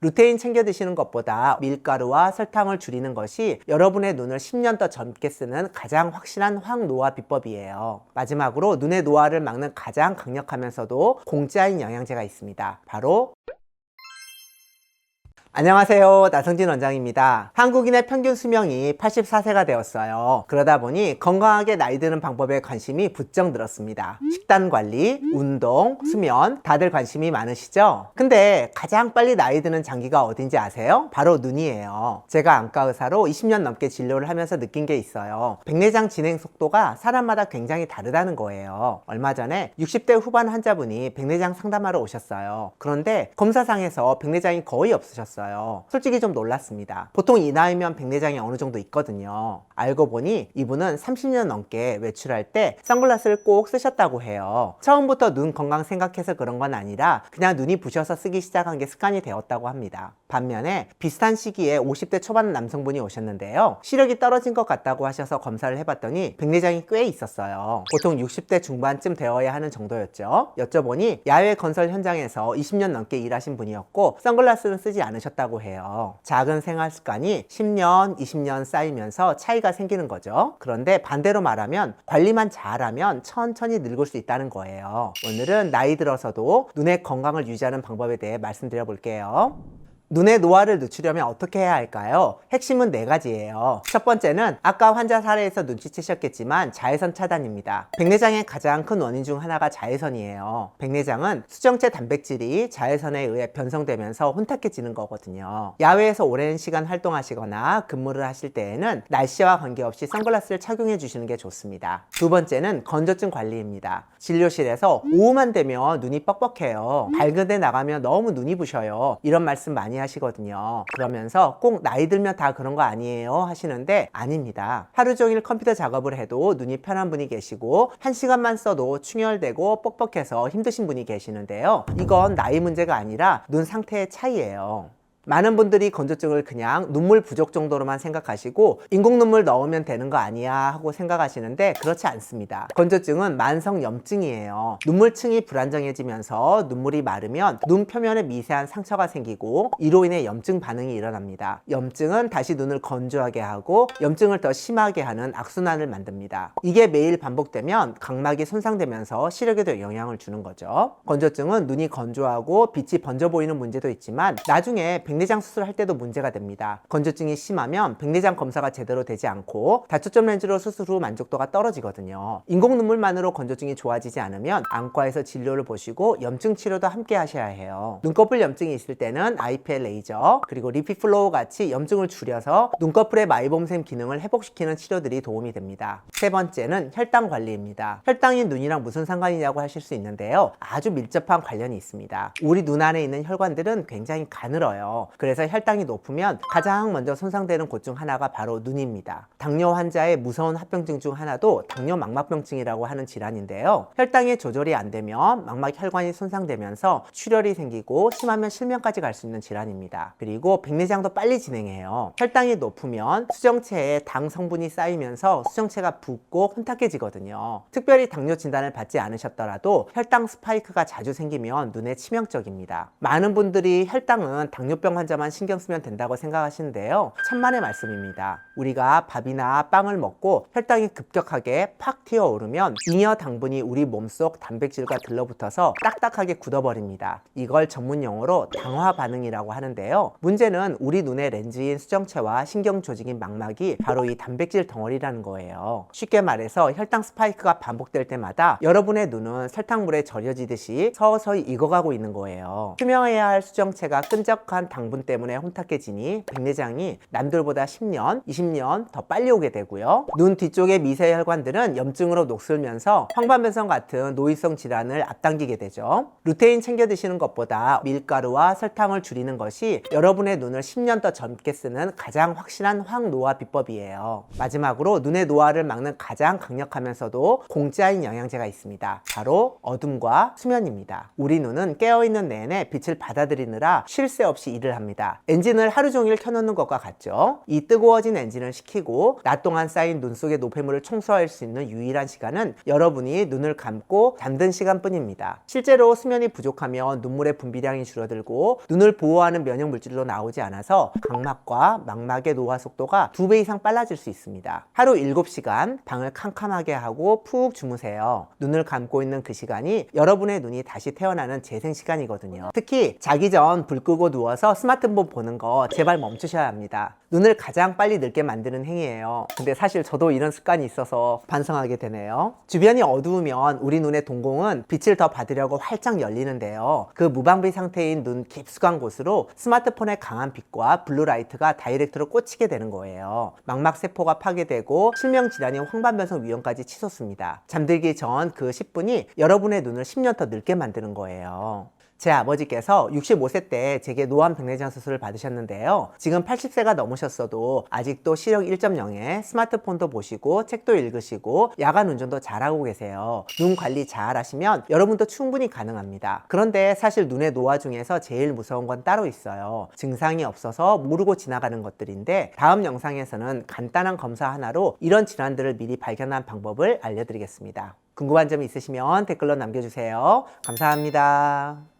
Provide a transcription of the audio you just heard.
루테인 챙겨 드시는 것보다 밀가루와 설탕을 줄이는 것이 여러분의 눈을 10년 더 젊게 쓰는 가장 확실한 황노화 비법이에요. 마지막으로 눈의 노화를 막는 가장 강력하면서도 공짜인 영양제가 있습니다. 바로 안녕하세요. 나성진 원장입니다. 한국인의 평균 수명이 84세가 되었어요. 그러다 보니 건강하게 나이 드는 방법에 관심이 부쩍 늘었습니다. 식단 관리, 운동, 수면 다들 관심이 많으시죠? 근데 가장 빨리 나이 드는 장기가 어딘지 아세요? 바로 눈이에요. 제가 안과 의사로 20년 넘게 진료를 하면서 느낀 게 있어요. 백내장 진행 속도가 사람마다 굉장히 다르다는 거예요. 얼마 전에 60대 후반 환자분이 백내장 상담하러 오셨어요. 그런데 검사상에서 백내장이 거의 없으셨어요. 솔직히 좀 놀랐습니다. 보통 이 나이면 백내장이 어느 정도 있거든요. 알고 보니 이분은 30년 넘게 외출할 때 선글라스를 꼭 쓰셨다고 해요. 처음부터 눈 건강 생각해서 그런 건 아니라 그냥 눈이 부셔서 쓰기 시작한 게 습관이 되었다고 합니다. 반면에 비슷한 시기에 50대 초반 남성분이 오셨는데요. 시력이 떨어진 것 같다고 하셔서 검사를 해봤더니 백내장이 꽤 있었어요. 보통 60대 중반쯤 되어야 하는 정도였죠. 여쭤보니 야외 건설 현장에서 20년 넘게 일하신 분이었고 선글라스는 쓰지 않으셨다고 해요. 작은 생활 습관이 10년, 20년 쌓이면서 차이가 생기는 거죠. 그런데 반대로 말하면 관리만 잘하면 천천히 늙을 수 있다는 거예요. 오늘은 나이 들어서도 눈의 건강을 유지하는 방법에 대해 말씀드려 볼게요. 눈의 노화를 늦추려면 어떻게 해야 할까요? 핵심은 4가지예요. 첫 번째는 아까 환자 사례에서 눈치채셨겠지만 자외선 차단입니다. 백내장의 가장 큰 원인 중 하나가 자외선이에요. 백내장은 수정체 단백질이 자외선에 의해 변성되면서 혼탁해지는 거거든요. 야외에서 오랜 시간 활동하시거나 근무를 하실 때에는 날씨와 관계없이 선글라스를 착용해 주시는 게 좋습니다. 두 번째는 건조증 관리입니다. 진료실에서 오후만 되면 눈이 뻑뻑해요. 밝은 데 나가면 너무 눈이 부셔요. 이런 말씀 많이 하시거든요. 그러면서 꼭 나이 들면 다 그런 거 아니에요 하시는데 아닙니다. 하루 종일 컴퓨터 작업을 해도 눈이 편한 분이 계시고 1시간만 써도 충혈되고 뻑뻑해서 힘드신 분이 계시는데요. 이건 나이 문제가 아니라 눈 상태의 차이예요. 많은 분들이 건조증을 그냥 눈물 부족 정도로만 생각하시고 인공 눈물 넣으면 되는 거 아니야 하고 생각하시는데 그렇지 않습니다. 건조증은 만성염증이에요. 눈물층이 불안정해지면서 눈물이 마르면 눈 표면에 미세한 상처가 생기고 이로 인해 염증 반응이 일어납니다. 염증은 다시 눈을 건조하게 하고 염증을 더 심하게 하는 악순환을 만듭니다. 이게 매일 반복되면 각막이 손상되면서 시력에도 영향을 주는 거죠. 건조증은 눈이 건조하고 빛이 번져 보이는 문제도 있지만 나중에 백내장 수술할 때도 문제가 됩니다. 건조증이 심하면 백내장 검사가 제대로 되지 않고 다초점 렌즈로 수술 후 만족도가 떨어지거든요. 인공 눈물만으로 건조증이 좋아지지 않으면 안과에서 진료를 보시고 염증 치료도 함께 하셔야 해요. 눈꺼풀 염증이 있을 때는 IPL 레이저 그리고 리피플로우 같이 염증을 줄여서 눈꺼풀의 마이봄샘 기능을 회복시키는 치료들이 도움이 됩니다. 세 번째는 혈당 관리입니다. 혈당이 눈이랑 무슨 상관이냐고 하실 수 있는데요. 아주 밀접한 관련이 있습니다. 우리 눈 안에 있는 혈관들은 굉장히 가늘어요. 그래서 혈당이 높으면 가장 먼저 손상되는 곳 중 하나가 바로 눈입니다. 당뇨 환자의 무서운 합병증 중 하나도 당뇨 망막병증이라고 하는 질환인데요. 혈당이 조절이 안 되면 망막 혈관이 손상되면서 출혈이 생기고 심하면 실명까지 갈 수 있는 질환입니다. 그리고 백내장도 빨리 진행해요. 혈당이 높으면 수정체에 당 성분이 쌓이면서 수정체가 붓고 혼탁해지거든요. 특별히 당뇨 진단을 받지 않으셨더라도 혈당 스파이크가 자주 생기면 눈에 치명적입니다. 많은 분들이 혈당은 당뇨병 환자만 신경 쓰면 된다고 생각하시는데요. 천만의 말씀입니다. 우리가 밥이나 빵을 먹고 혈당이 급격하게 팍 튀어오르면 잉여 당분이 우리 몸속 단백질과 들러붙어서 딱딱하게 굳어버립니다. 이걸 전문 용어로 당화 반응이라고 하는데요. 문제는 우리 눈의 렌즈인 수정체와 신경 조직인 망막이 바로 이 단백질 덩어리라는 거예요. 쉽게 말해서 혈당 스파이크가 반복될 때마다 여러분의 눈은 설탕물에 절여지듯이 서서히 익어가고 있는 거예요. 투명해야 할 수정체가 끈적한 당분 때문에 혼탁해지니 백내장이 남들보다 10년, 20년 더 빨리 오게 되고요. 눈 뒤쪽의 미세 혈관들은 염증으로 녹슬면서 황반변성 같은 노이성 질환을 앞당기게 되죠. 루테인 챙겨 드시는 것보다 밀가루와 설탕을 줄이는 것이 여러분의 눈을 10년 더 젊게 쓰는 가장 확실한 황노화 비법이에요. 마지막으로 눈의 노화를 막는 가장 강력하면서도 공짜인 영양제가 있습니다. 바로 어둠과 수면입니다. 우리 눈은 깨어있는 내내 빛을 받아들이느라 쉴 새 없이 일을 일을 합니다. 엔진을 하루 종일 켜놓는 것과 같죠. 이 뜨거워진 엔진을 식히고 낮 동안 쌓인 눈 속의 노폐물을 청소할 수 있는 유일한 시간은 여러분이 눈을 감고 잠든 시간뿐입니다. 실제로 수면이 부족하면 눈물의 분비량이 줄어들고 눈을 보호하는 면역 물질로 나오지 않아서 각막과 망막의 노화 속도가 2배 이상 빨라질 수 있습니다. 하루 7시간 방을 캄캄하게 하고 푹 주무세요. 눈을 감고 있는 그 시간이 여러분의 눈이 다시 태어나는 재생 시간이거든요. 특히 자기 전 불 끄고 누워서 스마트폰 보는 거 제발 멈추셔야 합니다. 눈을 가장 빨리 늙게 만드는 행위예요. 근데 사실 저도 이런 습관이 있어서 반성하게 되네요. 주변이 어두우면 우리 눈의 동공은 빛을 더 받으려고 활짝 열리는데요. 그 무방비 상태인 눈 깊숙한 곳으로 스마트폰의 강한 빛과 블루라이트가 다이렉트로 꽂히게 되는 거예요. 망막세포가 파괴되고 실명질환이 황반변성 위험까지 치솟습니다. 잠들기 전 그 10분이 여러분의 눈을 10년 더 늙게 만드는 거예요. 제 아버지께서 65세 때 제게 노안 백내장 수술을 받으셨는데요. 지금 80세가 넘으셨어도 아직도 시력 1.0에 스마트폰도 보시고 책도 읽으시고 야간 운전도 잘하고 계세요. 눈 관리 잘 하시면 여러분도 충분히 가능합니다. 그런데 사실 눈의 노화 중에서 제일 무서운 건 따로 있어요. 증상이 없어서 모르고 지나가는 것들인데 다음 영상에서는 간단한 검사 하나로 이런 질환들을 미리 발견한 방법을 알려드리겠습니다. 궁금한 점 있으시면 댓글로 남겨주세요. 감사합니다.